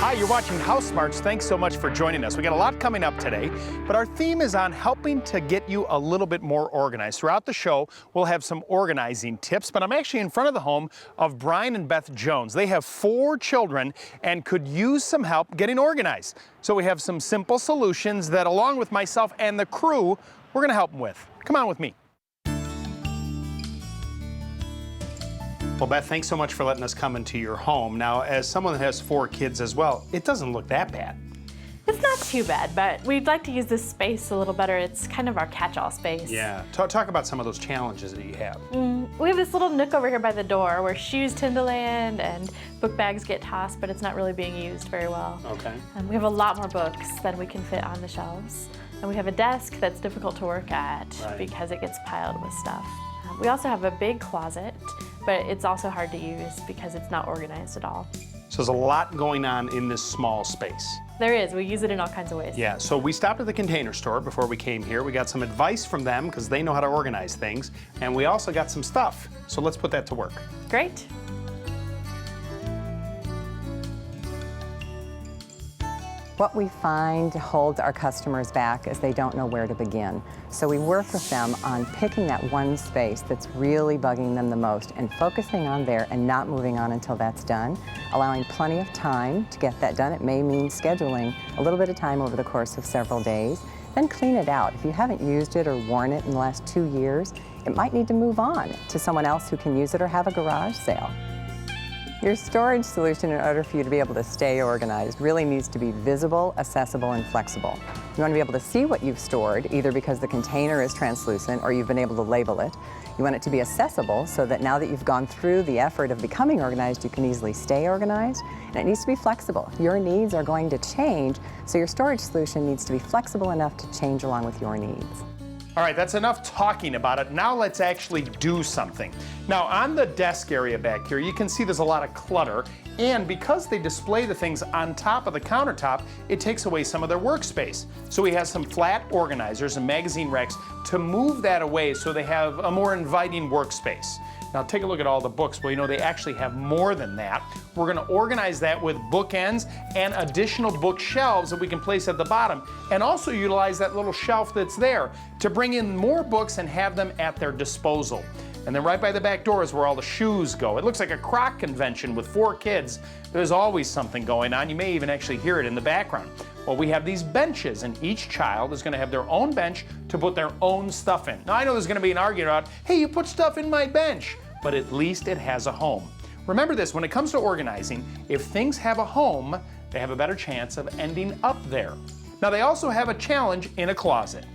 Hi, you're watching HouseSmarts. Thanks so much for joining us. We got a lot coming up today, but our theme is on helping to get you a little bit more organized. Throughout the show, we'll have some organizing tips, but I'm actually in front of the home of Brian and Beth Jones. They have 4 children and could use some help getting organized. So we have some simple solutions that, along with myself and the crew, we're going to help them with. Come on with me. Well, Beth, thanks so much for letting us come into your home. Now, as someone that has 4 kids as well, it doesn't look that bad. It's not too bad, but we'd like to use this space a little better. It's kind of our catch-all space. Yeah. Talk about some of those challenges that you have. We have this little nook over here by the door where shoes tend to land and book bags get tossed, but it's not really being used very well. Okay. And we have a lot more books than we can fit on the shelves. And we have a desk that's difficult to work at because it gets piled with stuff. We also have a big closet, but it's also hard to use because it's not organized at all. So there's a lot going on in this small space. There is. We use it in all kinds of ways. Yeah, so we stopped at the Container Store before we came here. We got some advice from them because they know how to organize things. And we also got some stuff. So let's put that to work. Great. What we find holds our customers back is they don't know where to begin. So we work with them on picking that one space that's really bugging them the most and focusing on there and not moving on until that's done, allowing plenty of time to get that done. It may mean scheduling a little bit of time over the course of several days. Then clean it out. If you haven't used it or worn it in the last 2 years, it might need to move on to someone else who can use it or have a garage sale. Your storage solution, in order for you to be able to stay organized, really needs to be visible, accessible, and flexible. You want to be able to see what you've stored, either because the container is translucent or you've been able to label it. You want it to be accessible so that now that you've gone through the effort of becoming organized, you can easily stay organized. And it needs to be flexible. Your needs are going to change, so your storage solution needs to be flexible enough to change along with your needs. All right, that's enough talking about it. Now let's actually do something. Now on the desk area back here, you can see there's a lot of clutter, and because they display the things on top of the countertop, it takes away some of their workspace. So we have some flat organizers and magazine racks to move that away so they have a more inviting workspace. Now take a look at all the books. Well, you know, they actually have more than that. We're gonna organize that with bookends and additional bookshelves that we can place at the bottom, and also utilize that little shelf that's there to bring in more books and have them at their disposal. And then right by the back door is where all the shoes go. It looks like a croc convention with 4 kids. There's always something going on. You may even actually hear it in the background. Well, we have these benches, and each child is going to have their own bench to put their own stuff in. Now, I know there's going to be an argument about, hey, you put stuff in my bench, but at least it has a home. Remember this, when it comes to organizing, if things have a home, they have a better chance of ending up there. Now, they also have a challenge in a closet.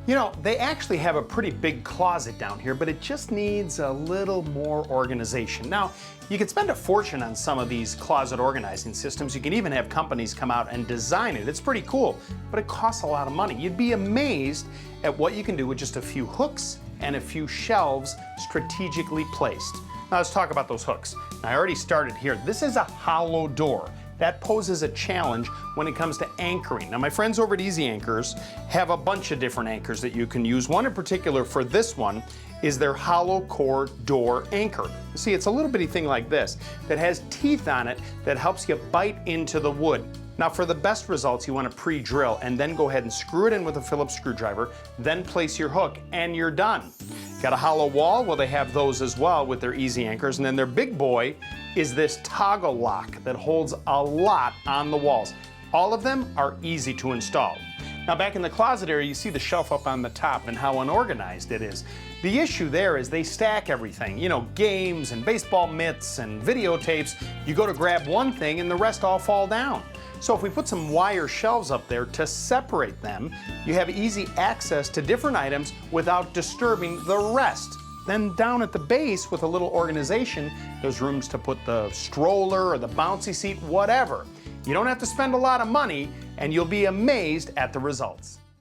You know, they actually have a pretty big closet down here, but it just needs a little more organization. Now, you could spend a fortune on some of these closet organizing systems. You can even have companies come out and design it. It's pretty cool, but it costs a lot of money. You'd be amazed at what you can do with just a few hooks and a few shelves strategically placed. Now let's talk about those hooks. Now, I already started here. This is a hollow door. That poses a challenge when it comes to anchoring. Now, my friends over at Easy Anchors have a bunch of different anchors that you can use. One in particular for this one is their hollow core door anchor. You see, it's a little bitty thing like this that has teeth on it that helps you bite into the wood. Now, for the best results, you want to pre-drill and then go ahead and screw it in with a Phillips screwdriver, then place your hook, and you're done. Got a hollow wall? Well, they have those as well with their Easy Anchors. And then their big boy is this toggle lock that holds a lot on the walls. All of them are easy to install. Now, back in the closet area, you see the shelf up on the top and how unorganized it is. The issue there is they stack everything, you know, games and baseball mitts and videotapes. You go to grab one thing and the rest all fall down. So if we put some wire shelves up there to separate them, you have easy access to different items without disturbing the rest. Then down at the base with a little organization, there's rooms to put the stroller or the bouncy seat, whatever. You don't have to spend a lot of money, and you'll be amazed at the results.